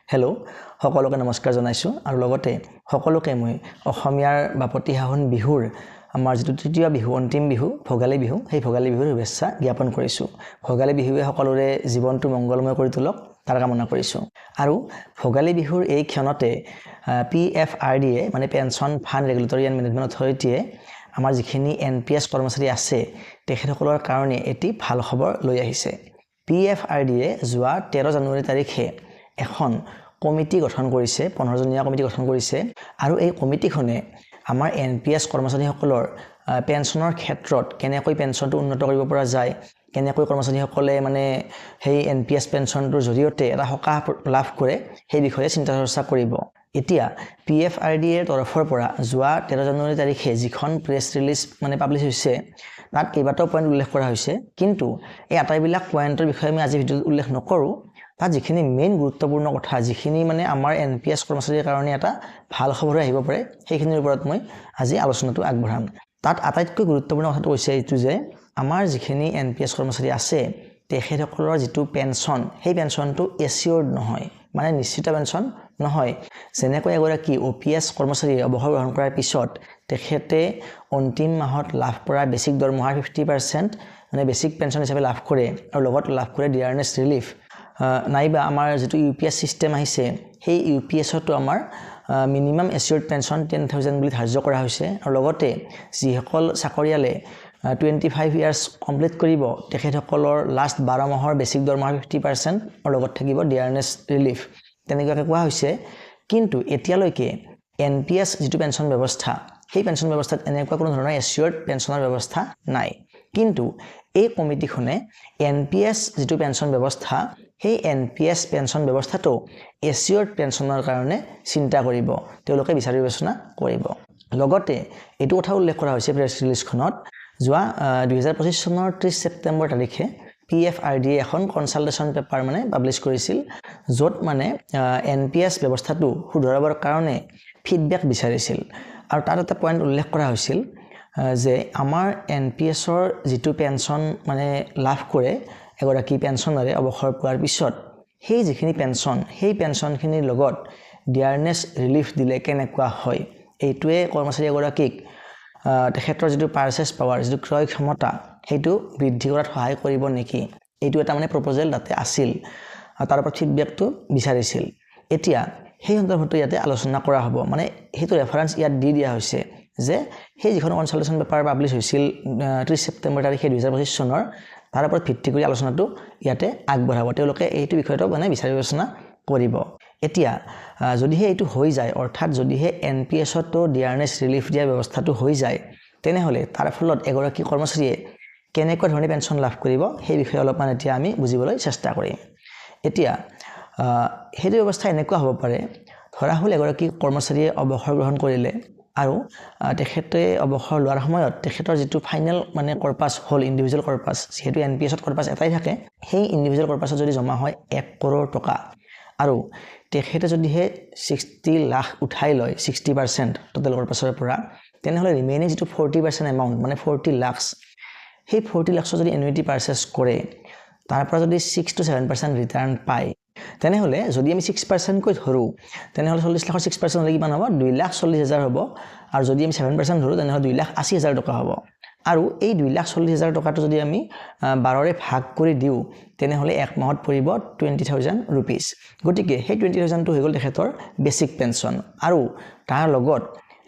hello' সকলোকে নমস্কাৰ জনাইছোঁ আৰু লগতে সকলোকে মই অসমীয়াৰ বাপতি সাহোন বিহুৰ আমাৰ যেটো তৃতীয় বিহু অন্তিম বিহু ভোগালী বিহু সেই ভোগালী বিহুৰ শুভেচ্ছা জ্ঞাপন কৰিছোঁ ভোগালী বিহুৱে সকলোৰে জীৱনটো মংগলময় কৰি তোলক তাৰ কামনা কৰিছোঁ আৰু ভোগালী বিহুৰ এই ক্ষণতে PFRDA মানে pension fund regulatory and management অথৰিটিয়ে আমাৰ যিখিনি NPS কৰ্মচাৰী আছে তেখেতসকলৰ কাৰণে এটি ভাল খবৰ লৈ আহিছে PFRDA যোৱা 13 জানুৱাৰী তাৰিখে এখন কমিটি গঠন কৰিছে 15 জনীয়া কমিটি গঠন কৰিছে আৰু এই কমিটিখনে আমাৰ NPS কৰ্মচাৰীসকলৰ পেনশনৰ ক্ষেত্ৰত কেনেকৈ পেনশনটো উন্নত কৰিব পৰা যায় কেনেকৈ কৰ্মচাৰীসকলে মানে সেই NPS পেনশনটোৰ জৰিয়তে এটা সকাহ লাভ কৰে সেই বিষয়ে চিন্তা চৰ্চা কৰিব এতিয়া PFRDA ৰ তৰফৰ পৰা যোৱা 13 জানুৱাৰী তাৰিখে যিখন প্ৰেছ ৰিলিজ মানে পাব্লিছ হৈছে তাত কেইবাটাও পইণ্ট উল্লেখ কৰা হৈছে কিন্তু এই আটাইবিলাক পইণ্টৰ বিষয়ে আমি আজি ভিডিঅ'ত উল্লেখ নকৰোঁ তাত যিখিনি মেইন গুৰুত্বপূৰ্ণ কথা যিখিনি মানে আমাৰ NPS কৰ্মচাৰীৰ কাৰণে এটা ভাল খবৰ আহিব পাৰে সেইখিনিৰ ওপৰত মই আজি আলোচনাটো আগবঢ়াম তাত আটাইতকৈ গুৰুত্বপূৰ্ণ কথাটো হৈছে এইটো যে আমাৰ যিখিনি NPS কৰ্মচাৰী আছে তেখেতসকলৰ যিটো পেনশন সেই পেনশনটো এচিয়ৰ্ড নহয় মানে নিশ্চিত পেনশন নহয় যেনেকৈ এগৰাকী OPS কৰ্মচাৰীয়ে অৱসৰ গ্ৰহণ কৰাৰ পিছত তেখেতে অন্তিম মাহত লাভ কৰা বেছিক দৰমহাৰ 50% মানে বেছিক পেনশন হিচাপে লাভ কৰে আৰু লগত লাভ কৰে ডিয়াৰনেছ ৰিলিফ নাইবা আমাৰ যেটো UPS সিস্টেম আহিছে সেই UPSটো আমাৰ মিনিমাম এচিয়ৰ্ড পেনশন 10000 বুলি ধাৰ্য কৰা হৈছে আৰু লগতে যিসকল চাকৰিয়ালে 25 ইয়াৰ্স কমপ্লিট কৰিব তেখেতসকলৰ লাষ্ট 12 মাহৰ বেছিক দৰমহাৰ 50% আৰু লগত থাকিব ডিয়াৰনেছ ৰিলিফ তেনেকৈ কোৱা হৈছে কিন্তু এতিয়ালৈকে NPS যেটো পেনশন ব্যৱস্থা সেই পেনশন ব্যৱস্থাত এনেকুৱা কোনো ধৰণৰ এচিয়ৰ্ড পেনশনৰ ব্যৱস্থা নাই কিন্তু এই কমিটিখনে NPS যেটো পেনশন ব্যৱস্থা সেই NPS পেনশন ব্যৱস্থাটো এচিয়ৰ্ড পেনশনৰ কাৰণে চিন্তা কৰিব তেওঁলোকে বিচাৰ বিবেচনা কৰিব লগতে এটো কথা উল্লেখ কৰা হৈছে প্ৰেছ ৰিলিজখনত যোৱা 2025 চনৰ 30 ছেপ্টেম্বৰ তাৰিখে PFRDA এখন কনসালটেশন পেপাৰ মানে পাব্লিছ কৰিছিল য'ত মানে NPS ব্যৱস্থাটো সুধৰাবৰ কাৰণে ফিডবেক বিচাৰিছিল আৰু তাত এটা পইণ্ট উল্লেখ কৰা হৈছিল যে আমাৰ NPS ৰ যেটো পেনশন মানে লাভ কৰে এগৰাকী পেনশনাৰে অৱসৰ পোৱাৰ পিছত সেই যিখিনি পেনশন সেই পেনশনখিনিৰ লগত ডিয়াৰনেছ ৰিলিফ দিলে কেনেকুৱা হয় এইটোৱে কৰ্মচাৰী এগৰাকীক তেখেতৰ যেটো পাৰচেজ পাৱাৰ যেটো ক্ৰয় ক্ষমতা হেতু বৃদ্ধি কৰাত সহায় কৰিব নেকি এইটো এটা মানে প্ৰপ'জেল তাতে আছিল তাৰ ওপৰত ফিডবেকটো বিচাৰিছিল এতিয়া সেই সন্দৰ্ভত ইয়াতে আলোচনা কৰা হ'ব মানে হেতু ৰেফাৰেন্স ইয়াত দি দিয়া হৈছে যে সেই যিখন কনসালটেশন পেপাৰ পাব্লিছ হৈছিল 30 ছেপ্টেম্বৰ তাৰিখে 2025 চনৰ তাৰ ওপৰত ভিত্তি কৰি আলোচনাটো ইয়াতে আগবঢ়াব তেওঁলোকে এইটো বিষয়টো মানে বিচাৰ বিবেচনা কৰিব এতিয়া যদিহে এইটো হৈ যায় অৰ্থাৎ যদিহে NPS তো ডিয়াৰনেছ ৰিলিফ দিয়া ব্যৱস্থাটো হৈ যায় তেনেহলে তাৰ ফলত এগৰাকী কৰ্মচাৰীয়ে কেনেকুৱা ধৰণে পেনশন লাভ কৰিব সেই বিষয়ে অলপমান এতিয়া আমি বুজিবলৈ চেষ্টা কৰিম এতিয়া হেতু ব্যৱস্থা এনেকুৱা হ'ব পাৰে ধৰা হল এগৰাকী কৰ্মচাৰীয়ে অৱসৰ গ্ৰহণ কৰিলে আৰু তেখেতে অৱসৰ লোৱাৰ সময়ত তেখেতৰ যেটো ফাইনেল মানে কৰ্পাছ হল ইন্ডিভিজুৱেল কৰ্পাছ যেহেতু NPS ত কৰ্পাছ এটাই থাকে সেই ইন্ডিভিজুৱেল কৰ্পাছত যদি জমা হয় 1 কোটি টকা আৰু তেখেতে যদি 60 লাখ উঠাই লয় 60% টোটাল কৰ্পাছৰ পৰা তেনেহলে ৰিমেইনিং যেটো 40% এমাউন্ট মানে 40 লাখ সেই 40 লাখৰ যদি এনুইটি পাৰচেজ কৰে তাৰ পৰা যদি 6 to 7% ৰিটাৰ্ণ পায় তেনেহলে যদি আমি 6% কৈ ধৰো তেনেহলে 40 লাখৰ 6% হলে কিমান হ'ব 2,40,000 হ'ব আৰু যদি আমি 7% ধৰো তেনেহলে 2,80,000 টকা হ'ব আৰু এই 2,40,000 টকাটো যদি আমি 12 ৰে ভাগ কৰি দিও তেনেহলে এক মাহত পৰিব 20,000 rupees গটিকে সেই 20,000 টো হৈ গল তেখেতৰ বেছিক পেনশন আৰু তাৰ লগত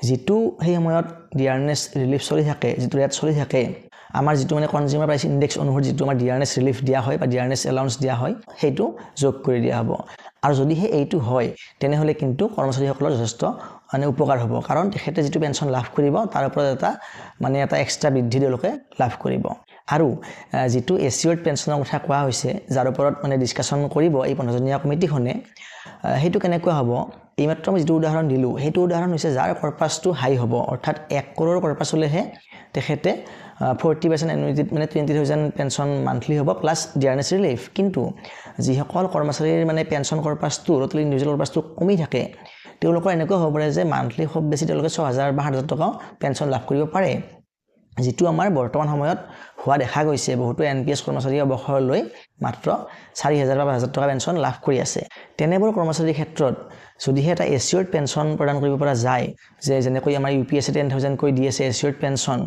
যেটো সেই সময়ত ডিয়াৰনেছ ৰিলিফ চলি থাকে যেটো ৰেট চলি থাকে আমাৰ যেটো মানে কনজিউমাৰ প্ৰাইস ইনডেক্স অনুসৰি যেটো আমাৰ ডিয়াৰনেছ ৰিলিফ দিয়া হয় বা ডিয়াৰনেছ এলাউন্স দিয়া হয় হেতু যোগ কৰি দিয়া হ'ব আৰু যদি এইটো হয় তেনেহলে কিন্তু কৰ্মচাৰীসকলৰ যথেষ্ট মানে উপকাৰ হ'ব কাৰণ তেখেতে যেটো পেনশন লাভ কৰিব তাৰ ওপৰত এটা এক্সট্ৰা বৃদ্ধি তেওঁলোকে লাভ কৰিব আৰু যেটো এচিয়ৰ্ড পেনশনৰ কথা কোৱা হৈছে যাৰ ওপৰত মানে ডিসকাশন কৰিব এই 15 জনীয়া কমিটিখনে হেতু কেনেকুৱা হ'ব এইমাত্ৰ মই যেটো উদাহৰণ দিলো হেতু উদাহৰণ হৈছে যাৰ কৰ্পাছটো হাই হ'ব অৰ্থাৎ 1 কোটি কৰ্পাছলেহে তেখেতে 40% এনুইটি মানে 20,000 পেনশন মান্থলি হ'ব প্লাস ডিয়াৰনেছ ৰিলিফ কিন্তু যিসকল কৰ্মচাৰীৰ মানে পেনশন কৰ্পাছটো টোটাল ইন্ডিভিজুৱেল কৰ্পাছটো কমি থাকে তেওঁলোকৰ এনেকুৱা হ'ব পাৰে যে মান্থলি খুব বেছি তেওঁলোকে 6,000 বা 7,000 টকা পেনশন লাভ কৰিব পাৰে যিটো আমাৰ বৰ্তমান সময়ত হোৱা দেখা গৈছে বহুতো NPS কৰ্মচাৰী অৱসৰ লৈ মাত্ৰ 4,000 বা 5,000 টকা পেঞ্চন লাভ কৰি আছে তেনেবোৰ কৰ্মচাৰীৰ ক্ষেত্ৰত যদিহে এটা এচিয়ৰ্ড পেঞ্চন প্ৰদান কৰিব পৰা যায় যে যেনেকৈ আমাৰ UPSC 10,000 কৈ দি আছে এচিয়ৰ্ড পেঞ্চন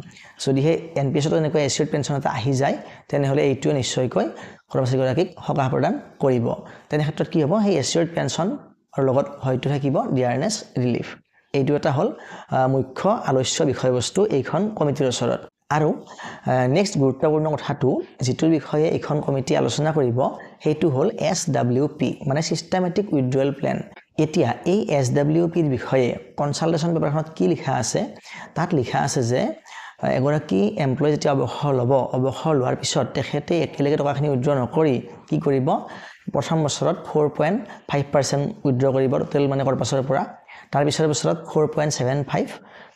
যদিহে NPS ত এনেকৈ এচিয়ৰ্ড পেঞ্চন এটা আহি যায় তেনেহলে এইটোৱে নিশ্চয়কৈ কৰ্মচাৰীগৰাকীক সকাহ প্ৰদান কৰিব তেনে ক্ষেত্ৰত কি হ'ব সেই এচিয়ৰ্ড পেঞ্চন আৰু লগত হয়তো থাকিব ডিয়াৰনেছ ৰিলিফ এইটো এটা হল মুখ্য আলোচ্য বিষয়বস্তু এইখন কমিটিৰ ওচৰত আৰু নেক্সট গুৰুত্বপূৰ্ণ কথাটো যিটোৰ বিষয়ে এইখন কমিটি আলোচনা কৰিব সেইটো হল SWP মানে সিস্টেমেটিক উইথড্ৰৱেল প্ল্যান এতিয়া এই SWP ৰ বিষয়ে কনসালটেশন পেপাৰখনত কি লিখা আছে তাত লিখা আছে যে এগৰাকী এমপ্লয়ী যেতিয়া অৱসৰ লোৱাৰ পিছত তেখেতে একেলগে টকাখিনি উইথড্ৰ নকৰি কি কৰিব প্ৰথম বছৰত 4.5% উইথড্ৰ কৰিব টোটেল মানে কৰ্পছৰ পৰা তাৰ পিছৰ বছৰত 4.75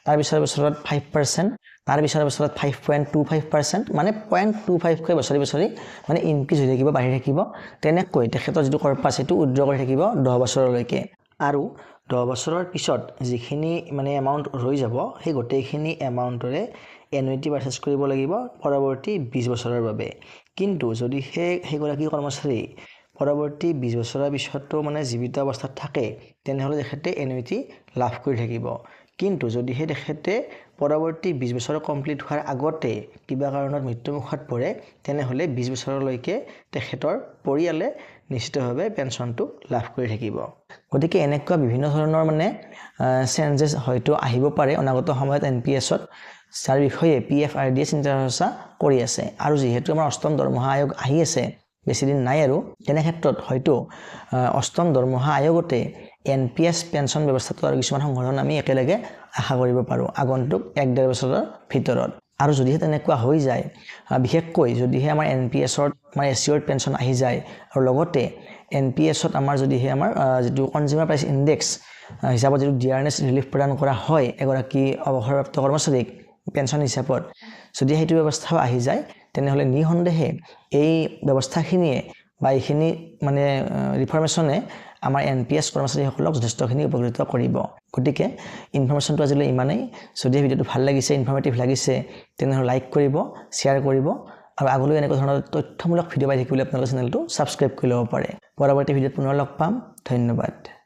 তাৰ পিছৰ বছৰত 5% তাৰ পিছৰ বছৰত 5.25% মানে 0.25 কৈ বছৰি মানে ইনক্ৰিজ হৈ থাকিব বাঢ়ি থাকিব তেনেকৈ তেখেতৰ যিটো কৰ্পাছ সেইটো উইথড্ৰ কৰি থাকিব 10 বছৰলৈকে আৰু 10 বছৰৰ পিছত যিখিনি মানে এমাউন্ট ৰৈ যাব সেই গোটেইখিনি এমাউন্টৰে এনুইটি পাৰচেজ কৰিব লাগিব পৰৱৰ্তী 20 বছৰৰ বাবে কিন্তু যদি সেইগৰাকী কৰ্মচাৰী পৰৱৰ্তী 20 বছৰৰ পিছতো মানে জীৱিত অৱস্থাত থাকে তেনেহলে তেখেতে এনুইটি লাভ কৰি থাকিব কিন্তু যদিহে তেখেতে পৰৱৰ্তী 20 বছৰ কমপ্লিট হোৱাৰ আগতে কিবা কাৰণত মৃত্যুমুখত পৰে তেনেহলে 20 বছৰলৈকে তেখেতৰ পৰিয়ালে নিশ্চিতভাৱে পেঞ্চনটো লাভ কৰি থাকিব গতিকে এনেকুৱা বিভিন্ন ধৰণৰ মানে চেঞ্জেছ হয়তো আহিব পাৰে অনাগত সময়ত NPS ত যাৰ বিষয়ে PFRDA চিন্তা চৰ্চা কৰি আছে আৰু যেহেতু আমাৰ অষ্টম দৰমহা আয়োগ আহি আছে বেছি দিন নাই আৰু তেনে ক্ষেত্ৰত হয়তো অষ্টম দৰমহা আয়োগতে NPS পেঞ্চন ব্যৱস্থাটো আৰু কিছুমান সংশোধন আমি একেলগে আশা কৰিব পাৰো আগন্তুক 1.5 বছৰৰ ভিতৰত আৰু যদিহে তেনেকুৱা হৈ যায় বিশেষকৈ যদিহে আমাৰ NPS ত মানে এচিয়ৰ্ড পেঞ্চন আহি যায় আৰু লগতে NPS ত আমাৰ যদিহে আমাৰ যিটো কনজিউমাৰ প্ৰাইচ ইনডেক্স হিচাপত যিটো ডিয়াৰনেছ ৰিলিফ প্ৰদান কৰা হয় এগৰাকী অৱসৰপ্ৰাপ্ত কৰ্মচাৰীক পেঞ্চন হিচাপত যদি সেইটো ব্যৱস্থা আহি যায় তেনেহলে নিঃসন্দেহে এই ব্যৱস্থাখিনিয়ে বা এইখিনি মানে ৰিফৰ্মেশনে আমাৰ NPS কৰ্মচাৰীসকলক যথেষ্টখিনি উপকৃত কৰিব গতিকে ইনফৰমেশনটো আজিলৈ ইমানেই যদি ভিডিওটো ভাল লাগিছে ইনফৰমেটিভ লাগিছে তেনেহলে লাইক কৰিব শেয়াৰ কৰিব আৰু আগলৈ এনেকুৱা ধৰণৰ তথ্যমূলক ভিডিও পাই থাকিবলৈ আপোনালোকৰ চেনেলটো সাবস্ক্ৰাইব কৰি ল'ব পাৰে পৰৱৰ্তী ভিডিওত পুনৰ লগ পাম ধন্যবাদ